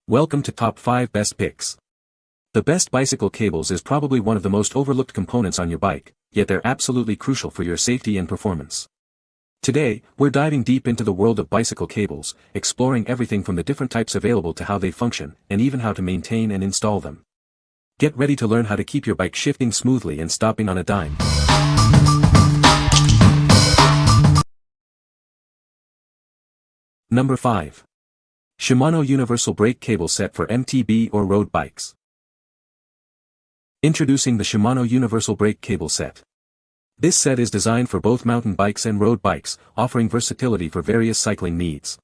Welcome to Top 5 Best Picks. The best bicycle cables is probably one of the most overlooked components on your bike, yet they're absolutely crucial for your safety and performance. Today, we're diving deep into the world of bicycle cables, exploring everything from the different types available to how they function, and even how to maintain and install them. Get ready to learn how to keep your bike shifting smoothly and stopping on a dime. Number 5. Shimano Universal Brake Cable Set for MTB or road bikes. Introducing the Shimano Universal Brake Cable Set. This set is designed for both mountain bikes and road bikes, offering versatility for various cycling needs.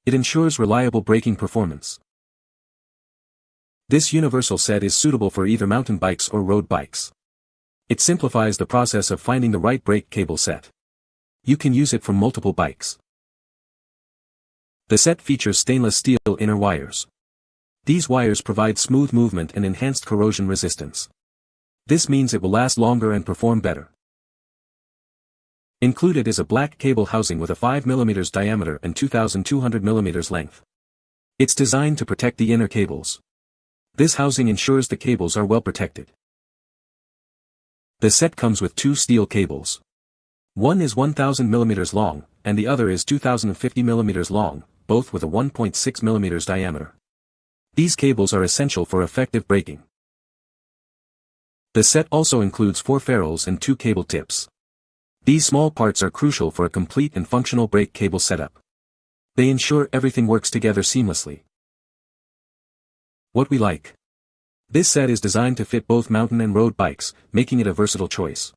It ensures reliable braking performance. This universal set is suitable for either mountain bikes or road bikes. It simplifies the process of finding the right brake cable set. You can use it for multiple bikes. The set features stainless steel inner wires. These wires provide smooth movement and enhanced corrosion resistance. This means it will last longer and perform better. Included is a black cable housing with a 5 mm diameter and 2,200 mm length. It's designed to protect the inner cables. This housing ensures the cables are well protected. The set comes with two steel cables. One is 1,000 mm long, and the other is 2,050 mm long, both with a 1.6 mm diameter. These cables are essential for effective braking. The set also includes 4 ferrules and 2 cable tips. These small parts are crucial for a complete and functional brake cable setup. They ensure everything works together seamlessly. What we like. This set is designed to fit both mountain and road bikes, making it a versatile choice.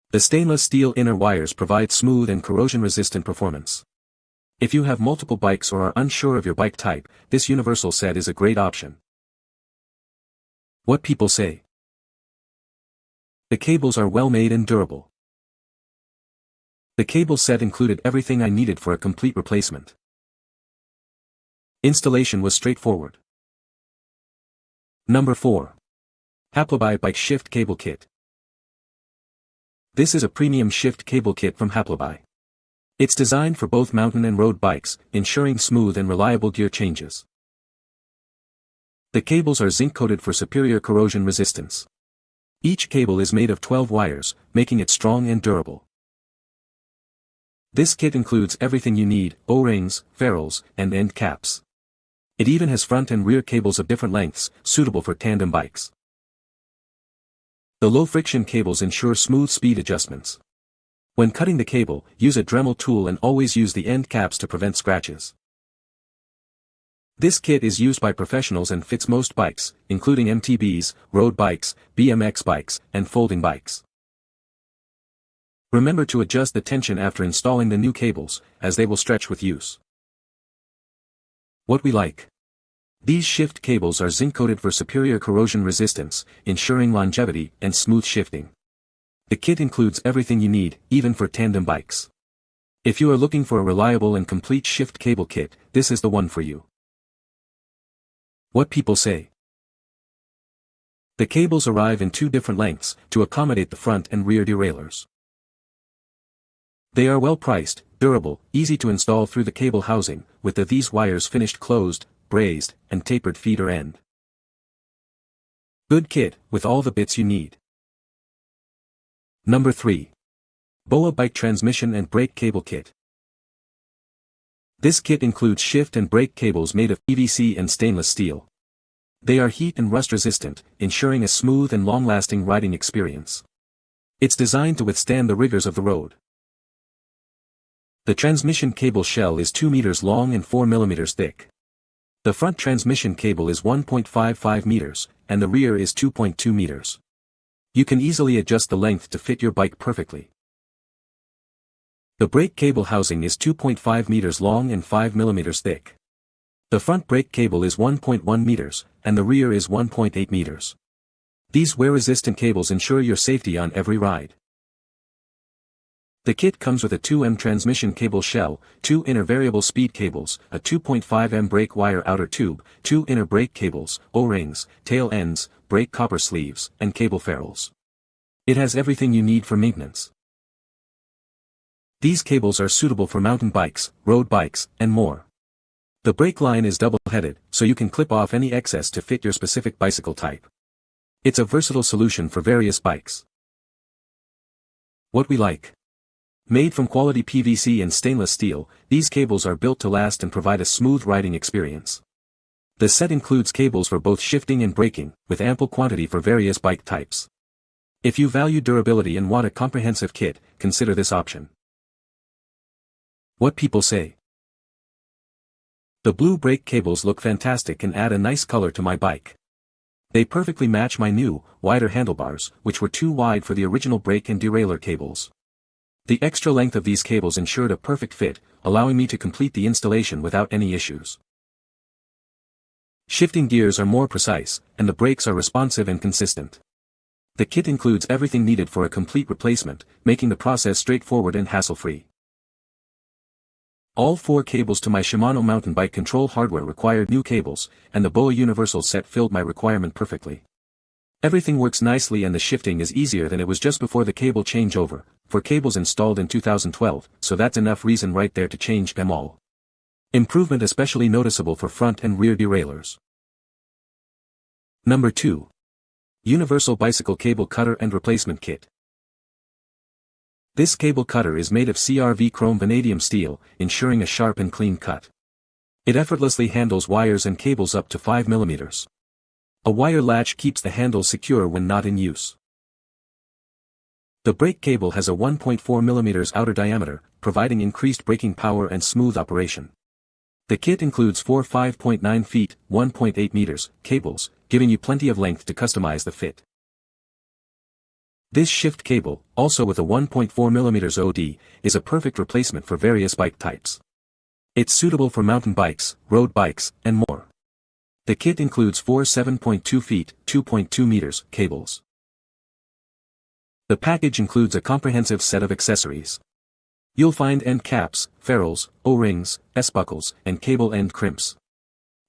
The stainless steel inner wires provide smooth and corrosion-resistant performance. If you have multiple bikes or are unsure of your bike type, this universal set is a great option. What people say. The cables are well made and durable. The cable set included everything I needed for a complete replacement. Installation was straightforward. Number 4. Hapleby Bike Shift Cable Kit. This is a premium shift cable kit from Hapleby. It's designed for both mountain and road bikes, ensuring smooth and reliable gear changes. The cables are zinc-coated for superior corrosion resistance. Each cable is made of 12 wires, making it strong and durable. This kit includes everything you need: O-rings, ferrules, and end caps. It even has front and rear cables of different lengths, suitable for tandem bikes. The low-friction cables ensure smooth speed adjustments. When cutting the cable, use a Dremel tool and always use the end caps to prevent scratches. This kit is used by professionals and fits most bikes, including MTBs, road bikes, BMX bikes, and folding bikes. Remember to adjust the tension after installing the new cables, as they will stretch with use. What we like. These shift cables are zinc-coated for superior corrosion resistance, ensuring longevity and smooth shifting. The kit includes everything you need, even for tandem bikes. If you are looking for a reliable and complete shift cable kit, this is the one for you. What people say. The cables arrive in 2 different lengths, to accommodate the front and rear derailleurs. They are well priced, durable, easy to install through the cable housing, with these wires finished closed, brazed, and tapered feeder end. Good kit, with all the bits you need. Number 3. Boao Bike Transmission and Brake Cable Kit. This kit includes shift and brake cables made of PVC and stainless steel. They are heat and rust resistant, ensuring a smooth and long-lasting riding experience. It's designed to withstand the rigors of the road. The transmission cable shell is 2 meters long and 4 millimeters thick. The front transmission cable is 1.55 meters, and the rear is 2.2 meters. You can easily adjust the length to fit your bike perfectly. The brake cable housing is 2.5 meters long and 5 millimeters thick. The front brake cable is 1.1 meters, and the rear is 1.8 meters. These wear-resistant cables ensure your safety on every ride. The kit comes with a 2M transmission cable shell, 2 inner variable speed cables, a 2.5M brake wire outer tube, 2 inner brake cables, O-rings, tail ends, brake copper sleeves, and cable ferrules. It has everything you need for maintenance. These cables are suitable for mountain bikes, road bikes, and more. The brake line is double-headed, so so you can clip off any excess to fit your specific bicycle type. It's a versatile solution for various bikes. What we like. Made from quality PVC and stainless steel, these cables are built to last and provide a smooth riding experience. The set includes cables for both shifting and braking, with ample quantity for various bike types. If you value durability and want a comprehensive kit, consider this option. What people say. The blue brake cables look fantastic and add a nice color to my bike. They perfectly match my new, wider handlebars, which were too wide for the original brake and derailleur cables. The extra length of these cables ensured a perfect fit, allowing me to complete the installation without any issues. Shifting gears are more precise, and the brakes are responsive and consistent. The kit includes everything needed for a complete replacement, making the process straightforward and hassle-free. All 4 cables to my Shimano mountain bike control hardware required new cables, and the Boao universal set filled my requirement perfectly. Everything works nicely and the shifting is easier than it was just before the cable changeover, for cables installed in 2012, so that's enough reason right there to change them all. Improvement especially noticeable for front and rear derailleurs. Number 2. Universal Bicycle Cable Cutter and Replacement Kit. This cable cutter is made of CRV chrome vanadium steel, ensuring a sharp and clean cut. It effortlessly handles wires and cables up to 5 mm. A wire latch keeps the handle secure when not in use. The brake cable has a 1.4 mm outer diameter, providing increased braking power and smooth operation. The kit includes 4 5.9 feet, 1.8 meters, cables, giving you plenty of length to customize the fit. This shift cable, also with a 1.4 mm OD, is a perfect replacement for various bike types. It's suitable for mountain bikes, road bikes, and more. The kit includes 4 7.2 feet, 2.2 meters, cables. The package includes a comprehensive set of accessories. You'll find end caps, ferrules, O-rings, S-buckles, and cable end crimps.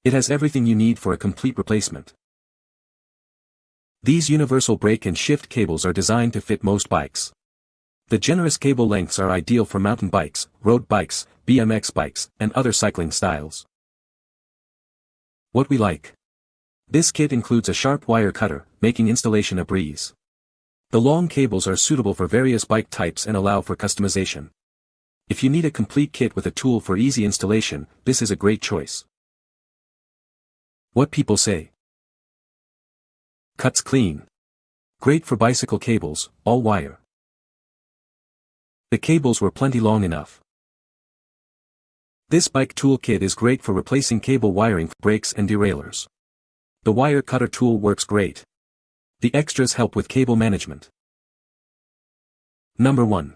It has everything you need for a complete replacement. These universal brake and shift cables are designed to fit most bikes. The generous cable lengths are ideal for mountain bikes, road bikes, BMX bikes, and other cycling styles. What we like. This kit includes a sharp wire cutter, making installation a breeze. The long cables are suitable for various bike types and allow for customization. If you need a complete kit with a tool for easy installation, this is a great choice. What people say. Cuts clean. Great for bicycle cables, all wire. The cables were plenty long enough. This bike tool kit is great for replacing cable wiring for brakes and derailleurs. The wire cutter tool works great. The extras help with cable management. Number 1.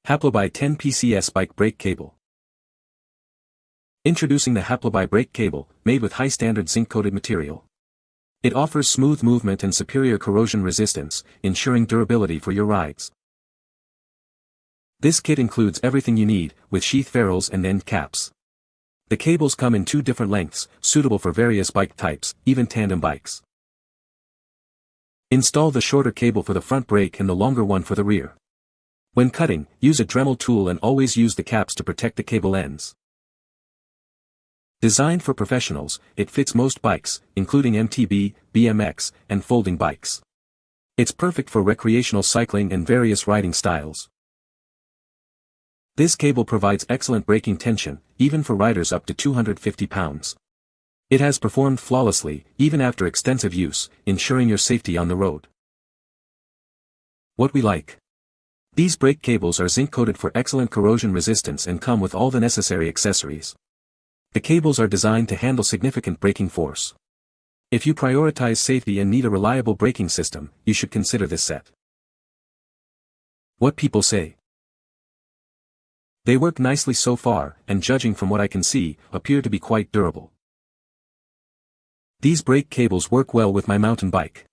Hapleby 10 PCS Bike Brake Cable. Introducing the Hapleby brake cable, made with high-standard zinc-coated material. It offers smooth movement and superior corrosion resistance, ensuring durability for your rides. This kit includes everything you need, with sheath ferrules and end caps. The cables come in 2 different lengths, suitable for various bike types, even tandem bikes. Install the shorter cable for the front brake and the longer one for the rear. When cutting, use a Dremel tool and always use the caps to protect the cable ends. Designed for professionals, it fits most bikes, including MTB, BMX, and folding bikes. It's perfect for recreational cycling and various riding styles. This cable provides excellent braking tension, even for riders up to 250 pounds. It has performed flawlessly, even after extensive use, ensuring your safety on the road. What we like. These brake cables are zinc-coated for excellent corrosion resistance and come with all the necessary accessories. The cables are designed to handle significant braking force. If you prioritize safety and need a reliable braking system, you should consider this set. What people say. They work nicely so far, and judging from what I can see, appear to be quite durable. These brake cables work well with my mountain bike.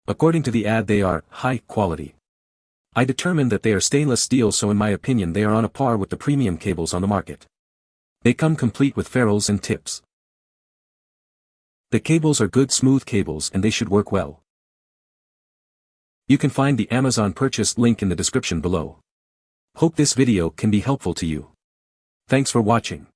According to the ad, they are high quality. I determined that they are stainless steel, so in my opinion they are on a par with the premium cables on the market. They come complete with ferrules and tips. The cables are good smooth cables and they should work well. You can find the Amazon purchase link in the description below. Hope this video can be helpful to you. Thanks for watching.